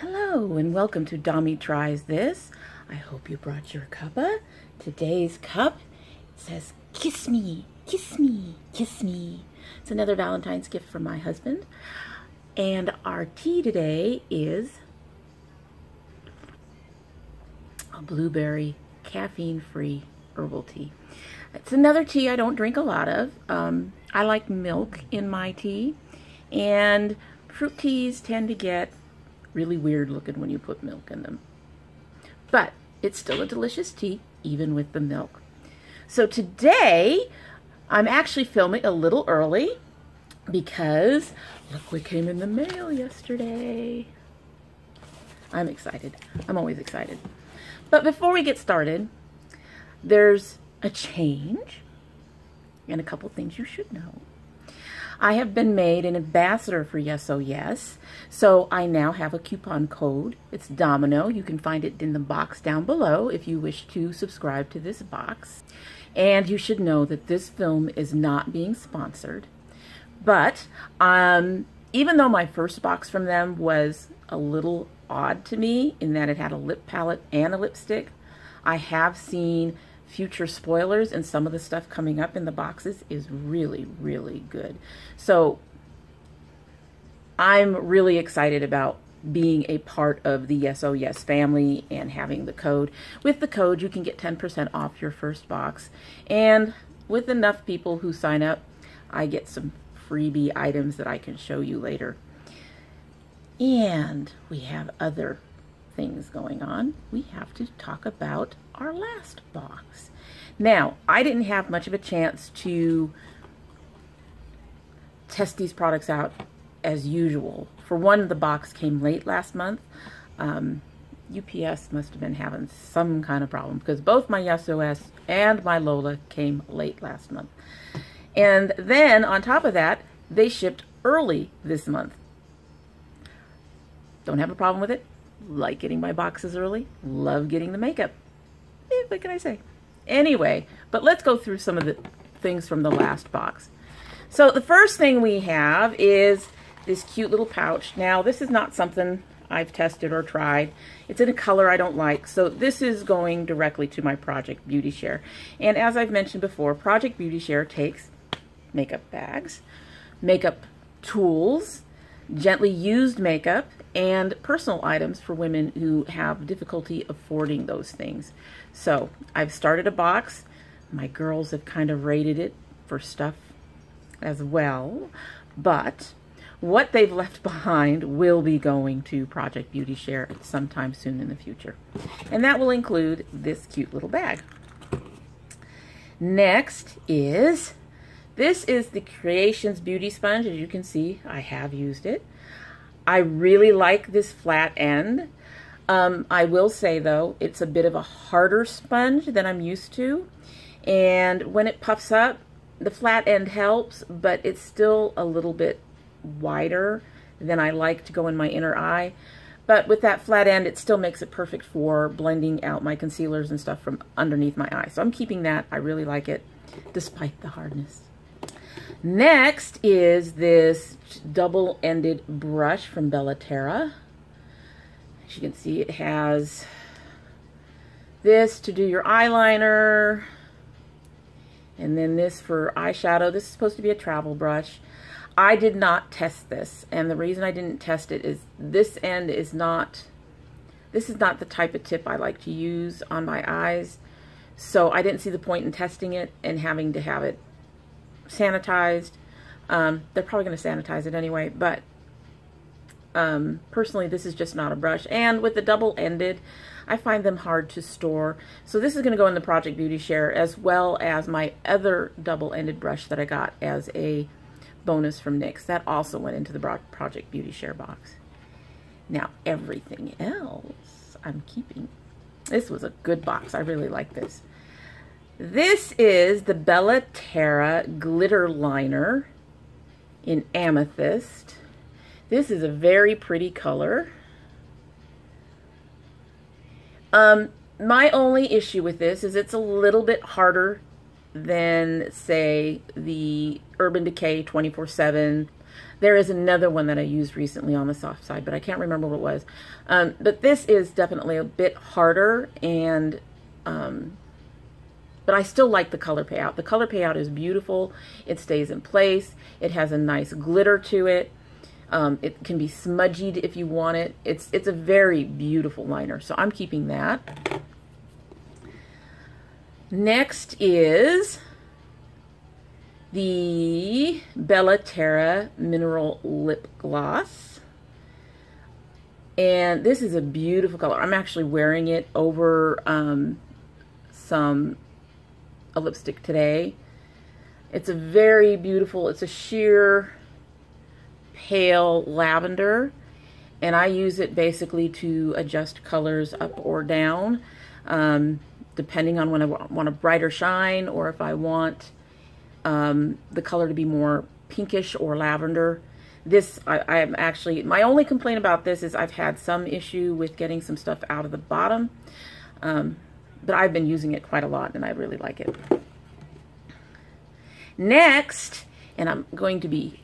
Hello and welcome to Dommy Tries This. I hope you brought your cuppa. Today's cup says, "Kiss me, kiss me, kiss me." It's another Valentine's gift from my husband. And our tea today is a blueberry caffeine-free herbal tea. It's another tea I don't drink a lot of. I like milk in my tea, and fruit teas tend to get really weird looking when you put milk in them. But it's still a delicious tea, even with the milk. So today, I'm actually filming a little early because look what came in the mail yesterday. I'm excited. I'm always excited. But before we get started, there's a change and a couple things you should know. I have been made an ambassador for Yes, Oh Yes, so I now have a coupon code. It's Domino. You can find it in the box down below if you wish to subscribe to this box. And you should know that this film is not being sponsored. But even though my first box from them was a little odd to me in that it had a lip palette and a lipstick, I have seen future spoilers, and some of the stuff coming up in the boxes is really, really good. So I'm really excited about being a part of the Yes, Oh Yes family and having the code. With the code, you can get 10% off your first box. And with enough people who sign up, I get some freebie items that I can show you later. And we have other things going on. We have to talk about our last box. Now, I didn't have much of a chance to test these products out as usual. For one, the box came late last month. UPS must have been having some kind of problem because both my Yes Oh Yes and my Lola came late last month. And then on top of that, they shipped early this month. Don't have a problem with it. Like getting my boxes early. Love getting the makeup. What can I say? Anyway, but let's go through some of the things from the last box. So the first thing we have is this cute little pouch. Now, this is not something I've tested or tried. It's in a color I don't like. So this is going directly to my Project Beauty Share. And as I've mentioned before, Project Beauty Share takes makeup bags, makeup tools, gently used makeup, and personal items for women who have difficulty affording those things. So I've started a box. My girls have kind of rated it for stuff as well, but what they've left behind will be going to Project Beauty Share sometime soon in the future. And that will include this cute little bag. Next is, this is the Creations Beauty Sponge. As you can see, I have used it. I really like this flat end. I will say though, it's a bit of a harder sponge than I'm used to. And when it puffs up, the flat end helps, but it's still a little bit wider than I like to go in my inner eye. But with that flat end, it still makes it perfect for blending out my concealers and stuff from underneath my eye. So I'm keeping that. I really like it, despite the hardness. Next is this double-ended brush from Bellaterra. As you can see, it has this to do your eyeliner, and then this for eyeshadow. This is supposed to be a travel brush. I did not test this, and the reason I didn't test it is this end is not, this is not the type of tip I like to use on my eyes, so I didn't see the point in testing it and having to have it sanitized. They're probably going to sanitize it anyway, but personally this is just not a brush, and with the double-ended I find them hard to store. So this is going to go in the Project Beauty Share, as well as my other double-ended brush that I got as a bonus from NYX. That also went into the Project Beauty Share box. Now everything else I'm keeping. This was a good box. I really like this. This is the Bellaterra Glitter Liner in Amethyst. This is a very pretty color. My only issue with this is it's a little bit harder than, say, the Urban Decay 24/7 There is another one that I used recently on the soft side, but I can't remember what it was. But this is definitely a bit harder, and but I still like the color payout. The color payout is beautiful. It stays in place. It has a nice glitter to it. It can be smudgied if you want it. It's a very beautiful liner, so I'm keeping that. Next is the Bella Terra Mineral Lip Gloss. And this is a beautiful color. I'm actually wearing it over a lipstick today. It's a very beautiful, it's a sheer pale lavender, and I use it basically to adjust colors up or down, depending on when I want a brighter shine, or if I want the color to be more pinkish or lavender. This, I'm actually, my only complaint about this is I've had some issue with getting some stuff out of the bottom, but I've been using it quite a lot and I really like it. Next, and I'm going to be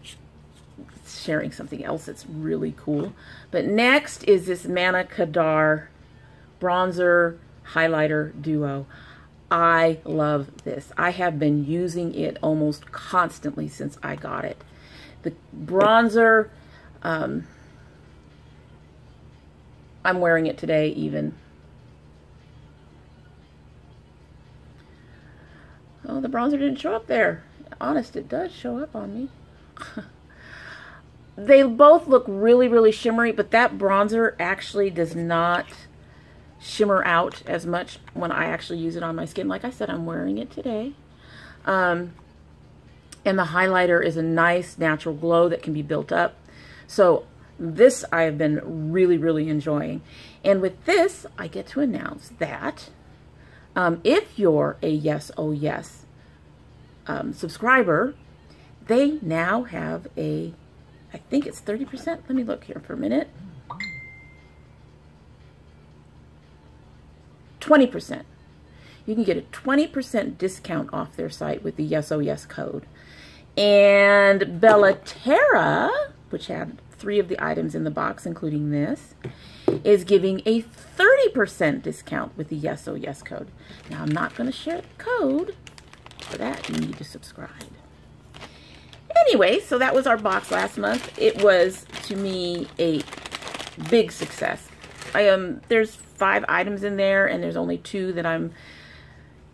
sharing something else that's really cool, but next is this Manna Kadar Bronzer Highlighter Duo. I love this. I have been using it almost constantly since I got it. The bronzer, I'm wearing it today even. Oh, the bronzer didn't show up there. Honest, it does show up on me. They both look really, really shimmery, but that bronzer actually does not shimmer out as much when I actually use it on my skin. Like I said, I'm wearing it today. And the highlighter is a nice natural glow that can be built up. So this I have been really, really enjoying. And with this, I get to announce that if you're a Yes, Oh Yes subscriber, they now have a, I think it's 30%. Let me look here for a minute. 20%. You can get a 20% discount off their site with the Yes, Oh Yes code. And Bella Terra, which had 3 of the items in the box, including this, is giving a 30% discount with the Yes, Oh Yes code. Now, I'm not going to share the code. For that, you need to subscribe. Anyway, so that was our box last month. It was, to me, a big success. There's 5 items in there, and there's only 2 that I'm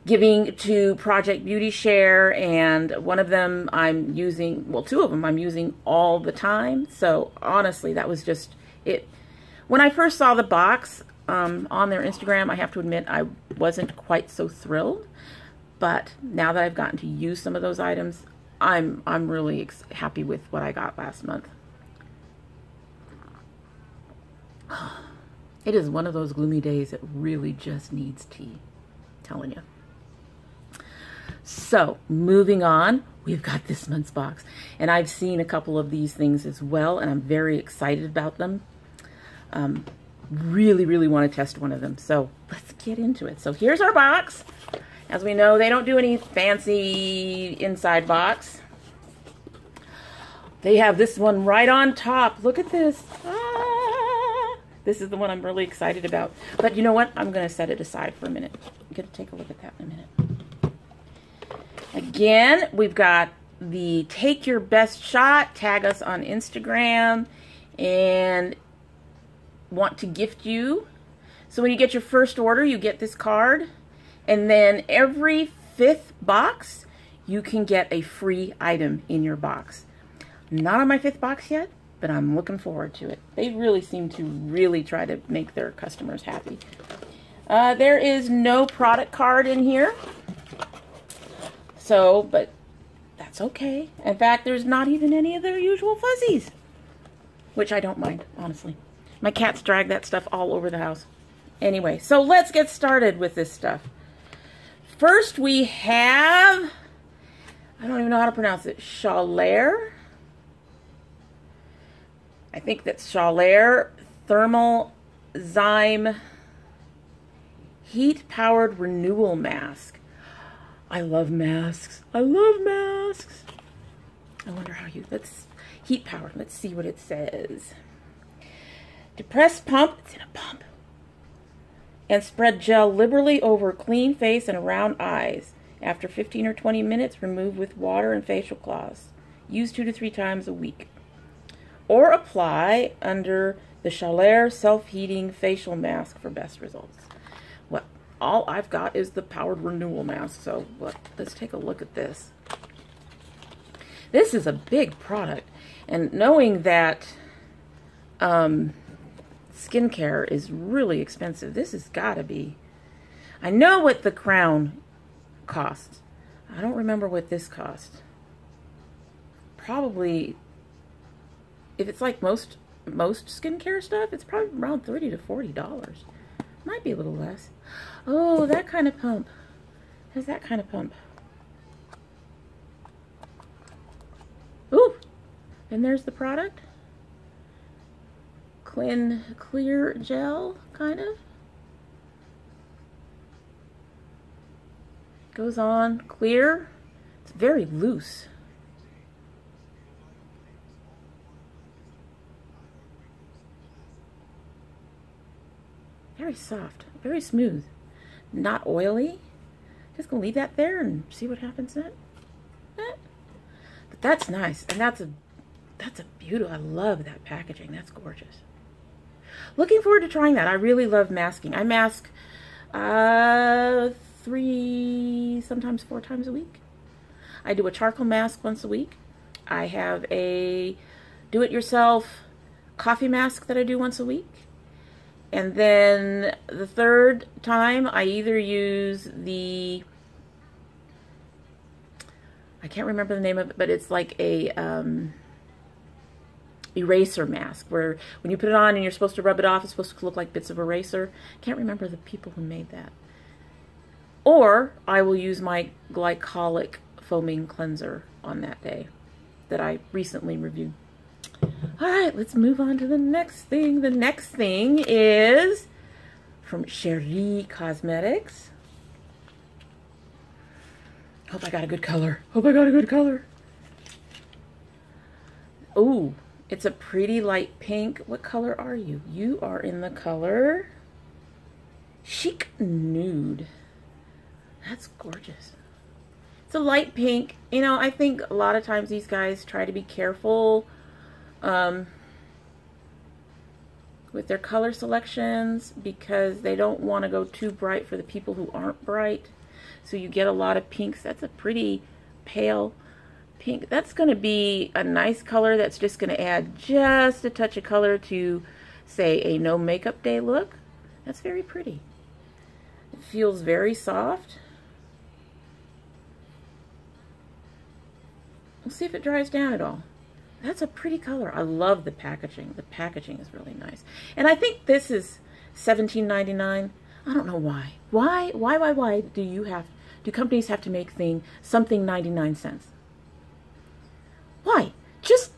giving to Project Beauty Share, and one of them I'm using, well, 2 of them I'm using all the time. So honestly, that was just it. When I first saw the box on their Instagram, I have to admit I wasn't quite so thrilled, but now that I've gotten to use some of those items, I'm really happy with what I got last month. It is one of those gloomy days that really just needs tea, I'm telling you. So, moving on, we've got this month's box. And I've seen a couple of these things as well, and I'm very excited about them. Really, really want to test one of them. So, let's get into it. So, here's our box. As we know, they don't do any fancy inside box. They have this one right on top. Look at this. Ah! This is the one I'm really excited about. But you know what? I'm going to set it aside for a minute. I'm going to take a look at that in a minute. Again, we've got the Take Your Best Shot. Tag us on Instagram and want to gift you. So when you get your first order, you get this card. And then every 5th box, you can get a free item in your box. Not on my 5th box yet, but I'm looking forward to it. They really seem to really try to make their customers happy. There is no product card in here. So, but that's okay. In fact, there's not even any of their usual fuzzies, which I don't mind, honestly. My cats drag that stuff all over the house. Anyway, so let's get started with this stuff. First, we have, I don't even know how to pronounce it, Chaleur. I think that's Chaleur Thermal Zyme Heat-Powered Renewal Mask. I love masks. I love masks. I wonder how you, that's Heat power. Let's see what it says. Depress pump. It's in a pump. And spread gel liberally over clean face and around eyes. After 15 or 20 minutes, remove with water and facial cloths. Use 2 to 3 times a week. Or apply under the Chaleur self-heating facial mask for best results. Well, all I've got is the powered renewal mask, so let's take a look at this. This is a big product, and knowing that skincare is really expensive, this has got to be. I know what the Crown costs. I don't remember what this cost. Probably, if it's like most skincare stuff, it's probably around $30 to $40. Might be a little less. Oh, that kind of pump. Has that kind of pump. Ooh, and there's the product. Clear gel, kind of. Goes on clear. It's very loose. Very soft, very smooth, not oily. Just gonna leave that there and see what happens then. But that's nice, and that's a beauty. I love that packaging. That's gorgeous. Looking forward to trying that. I really love masking. I mask 3, sometimes 4 times a week. I do a charcoal mask once a week. I have a do-it-yourself coffee mask that I do once a week. And then the third time, I either use the, I can't remember the name of it, but it's like a eraser mask, where when you put it on and you're supposed to rub it off, it's supposed to look like bits of eraser. Can't remember the people who made that. Or I will use my glycolic foaming cleanser on that day that I recently reviewed. All right, let's move on to the next thing. The next thing is from Cherie Cosmetics. Hope I got a good color. Hope I got a good color. Oh, it's a pretty light pink. What color are you? You are in the color Chic Nude. That's gorgeous. It's a light pink. You know, I think a lot of times these guys try to be careful with their color selections because they don't want to go too bright for the people who aren't bright. So you get a lot of pinks. That's a pretty pale pink. That's going to be a nice color that's just going to add just a touch of color to, say, a no makeup day look. That's very pretty. It feels very soft. We'll see if it dries down at all. That's a pretty color. I love the packaging. The packaging is really nice. And I think this is $17.99. I don't know why. Why do companies have to make something 99 cents? Why? Just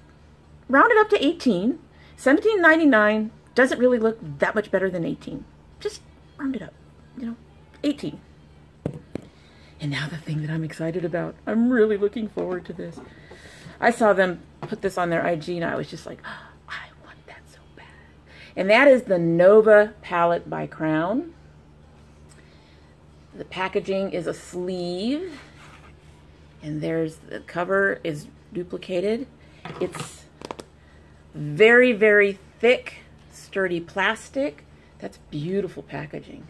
round it up to 18. $17.99 doesn't really look that much better than 18. Just round it up, you know, 18. And now the thing that I'm excited about. I'm really looking forward to this. I saw them put this on their IG and I was just like, oh, I want that so bad. And that is the Nova palette by Crown. The packaging is a sleeve. And there's the cover is duplicated. It's very, very thick, sturdy plastic. That's beautiful packaging.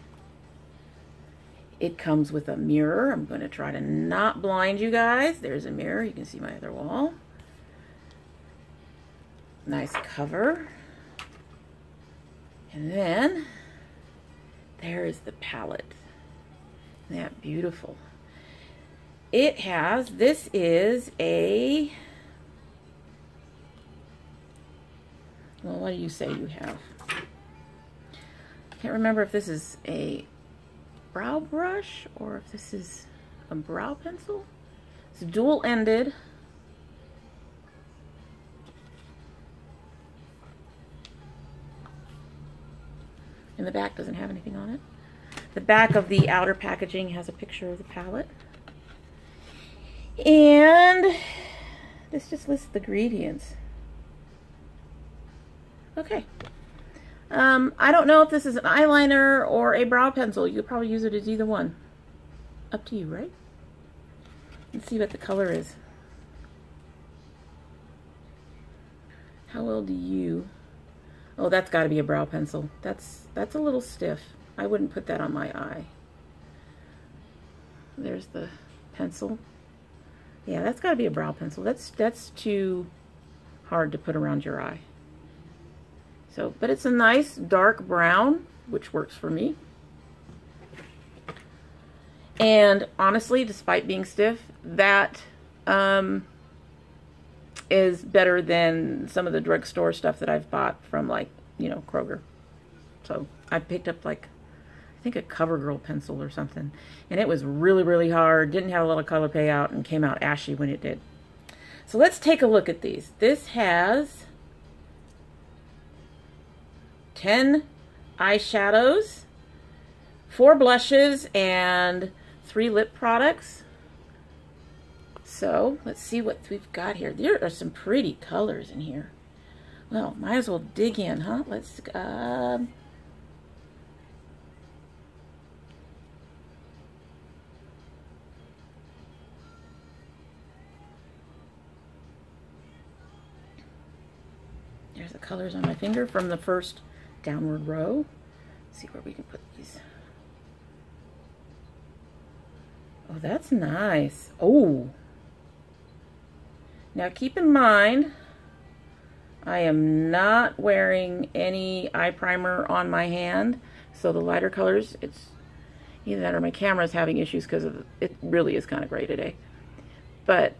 It comes with a mirror. I'm going to try to not blind you guys. There's a mirror. You can see my other wall. Nice cover. And then there is the palette. Isn't that beautiful? It has, this is a, well, what do you say you have? I can't remember if this is a brow brush or if this is a brow pencil. It's dual-ended. And the back doesn't have anything on it. The back of the outer packaging has a picture of the palette. And this just lists the ingredients. Okay. I don't know if this is an eyeliner or a brow pencil. You could probably use it as either one. Up to you, right? Let's see what the color is. How well do you... Oh, that's got to be a brow pencil. That's a little stiff. I wouldn't put that on my eye. There's the pencil. Yeah, that's got to be a brow pencil. That's too hard to put around your eye. So, but it's a nice dark brown, which works for me. And honestly, despite being stiff, that is better than some of the drugstore stuff that I've bought from, like, you know, Kroger. So I picked up, like, I think a CoverGirl pencil or something, and it was really, really hard, didn't have a lot of color payout, and came out ashy when it did. So let's take a look at these. This has 10 eyeshadows, 4 blushes, and 3 lip products. So let's see what we've got here. There are some pretty colors in here. Well, might as well dig in, huh? Let's there's the colors on my finger from the first downward row. Let's see where we can put these. Oh, that's nice. Oh. Now keep in mind, I am not wearing any eye primer on my hand, so the lighter colors, it's either that or my camera is having issues because it really is kind of gray today. But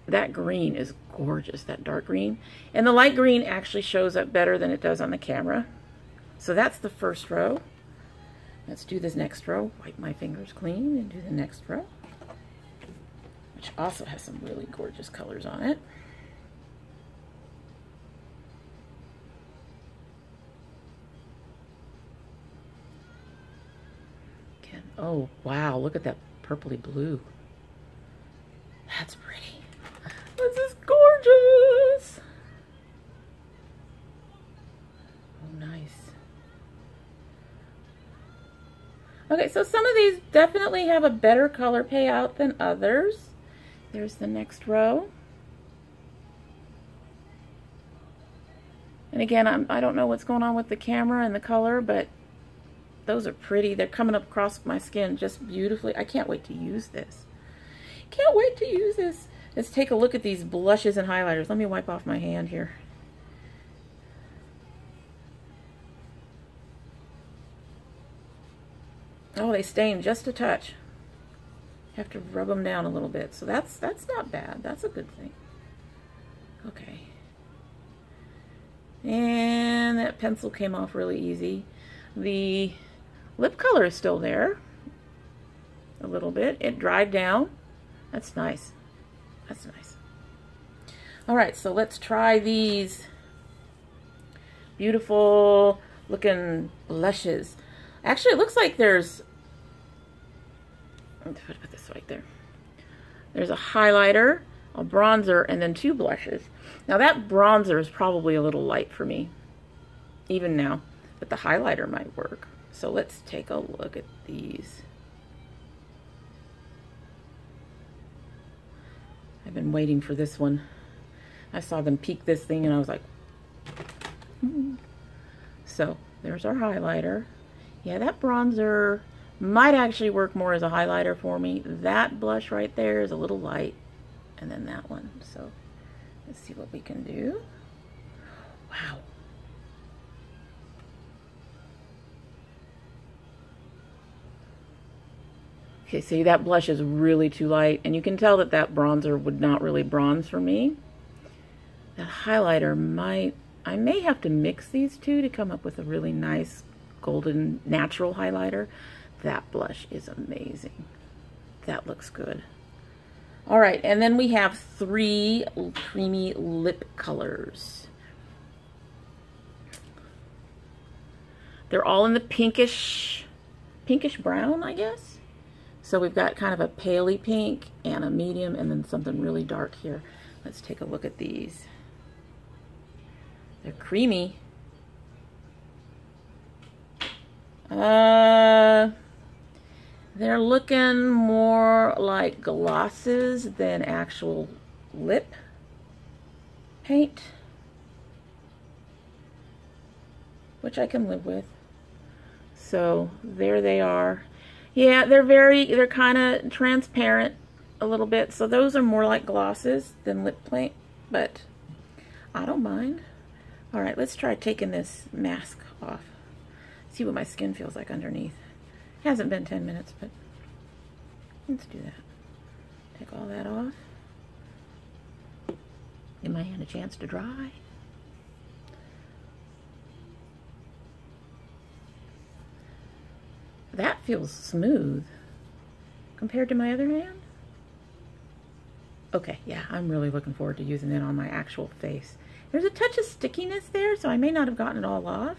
that green is gorgeous, that dark green. And the light green actually shows up better than it does on the camera. So that's the first row. Let's do this next row. Wipe my fingers clean and do the next row, which also has some really gorgeous colors on it. Again, oh wow, look at that purpley blue. That's pretty. This is gorgeous. Oh, nice. Okay, so some of these definitely have a better color payout than others. There's the next row. And again, I don't know what's going on with the camera and the color, but those are pretty. They're coming up across my skin just beautifully. I can't wait to use this. Can't wait to use this. Let's take a look at these blushes and highlighters. Let me wipe off my hand here. Oh, they stain just a touch. Have to rub them down a little bit. So that's not bad. That's a good thing. Okay. And that pencil came off really easy. The lip color is still there. A little bit. It dried down. That's nice. That's nice. All right, so let's try these beautiful looking blushes. Actually, it looks like there's, I'm going to put this right there. There's a highlighter, a bronzer, and then 2 blushes. Now that bronzer is probably a little light for me, even now, but the highlighter might work. So let's take a look at these. I've been waiting for this one. I saw them peek this thing and I was like, So there's our highlighter. Yeah, that bronzer might actually work more as a highlighter for me. That blush right there is a little light. And then that one. So let's see what we can do. Wow. Okay, see, that blush is really too light, and you can tell that that bronzer would not really bronze for me. That highlighter I may have to mix these two to come up with a really nice golden natural highlighter. That blush is amazing. That looks good. All right, and then we have 3 creamy lip colors. They're all in the pinkish brown, I guess. So we've got kind of a paley pink and a medium and then something really dark here. Let's take a look at these. They're creamy. They're looking more like glosses than actual lip paint, which I can live with. So there they are. Yeah, they're kind of transparent a little bit. So those are more like glosses than lip paint, but I don't mind. All right, let's try taking this mask off. See what my skin feels like underneath. It hasn't been 10 minutes, but let's do that. Take all that off. Give my hand a chance to dry. That feels smooth compared to my other hand. Okay, yeah, I'm really looking forward to using it on my actual face. There's a touch of stickiness there, so I may not have gotten it all off.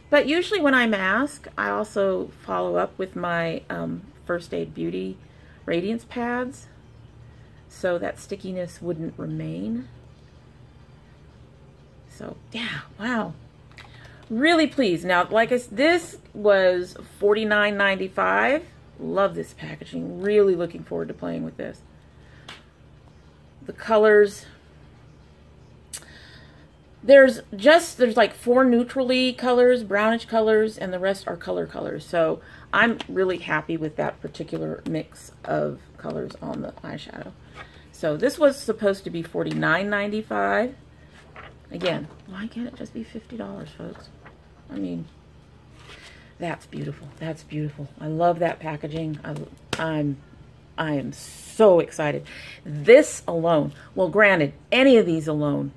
But usually when I mask, I also follow up with my First Aid Beauty Radiance pads, so that stickiness wouldn't remain. So, yeah, wow. Really pleased. Now, like I said, this was $49.95. Love this packaging. Really looking forward to playing with this. The colors, there's like 4 neutrally colors, brownish colors, and the rest are colors. So I'm really happy with that particular mix of colors on the eyeshadow. So this was supposed to be $49.95. Again, why can't it just be $50, folks? I mean, that's beautiful. That's beautiful. I love that packaging. I am so excited. This alone, well, granted, any of these alone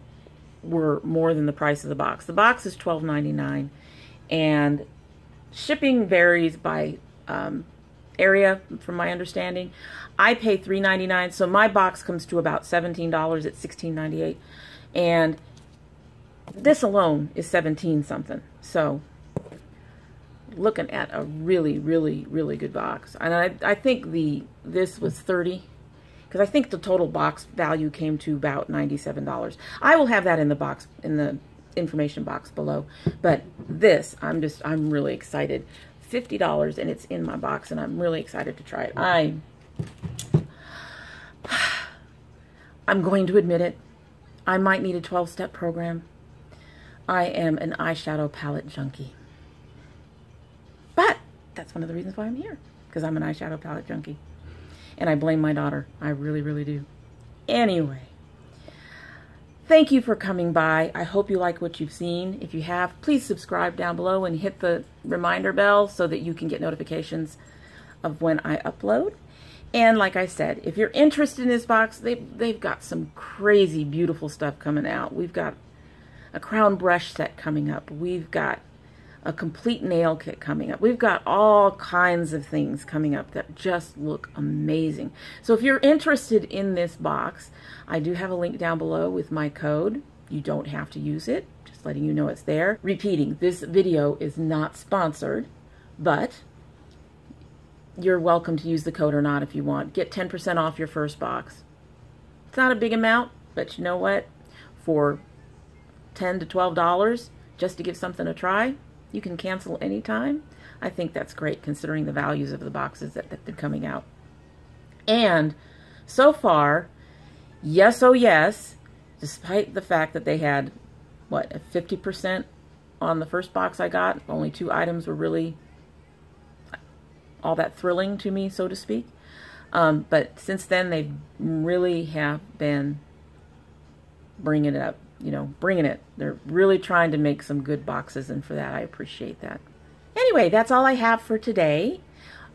were more than the price of the box. The box is $12.99, and shipping varies by area, from my understanding. I pay $3.99, so my box comes to about $17 at $16.98, and this alone is 17 something. So looking at a really, really, really good box. And I think this was 30, because I think the total box value came to about $97. I will have that in the box, in the information box below. But this, I'm really excited. $50, and it's in my box, and I'm really excited to try it. I'm going to admit it. I might need a 12-step program. I am an eyeshadow palette junkie. But that's one of the reasons why I'm here, because I'm an eyeshadow palette junkie. And I blame my daughter. I really, really do. Anyway, thank you for coming by. I hope you like what you've seen. If you have, please subscribe down below and hit the reminder bell so that you can get notifications of when I upload. And like I said, if you're interested in this box, they've got some crazy, beautiful stuff coming out. We've got a crown brush set coming up. We've got a complete nail kit coming up. We've got all kinds of things coming up that just look amazing. So if you're interested in this box, I do have a link down below with my code. You don't have to use it, just letting you know it's there. Repeating, this video is not sponsored, but you're welcome to use the code or not if you want. Get 10% off your first box. It's not a big amount, but you know what? For $10 to $12 just to give something a try, you can cancel anytime. I think that's great considering the values of the boxes that have been coming out. And so far, Yes Oh Yes, despite the fact that they had, what, a 50% on the first box I got, only 2 items were really all that thrilling to me, so to speak. But since then, they really have been bringing it up. You know, bringing it. They're really trying to make some good boxes, and for that, I appreciate that. Anyway, that's all I have for today.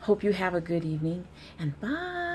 Hope you have a good evening, and bye.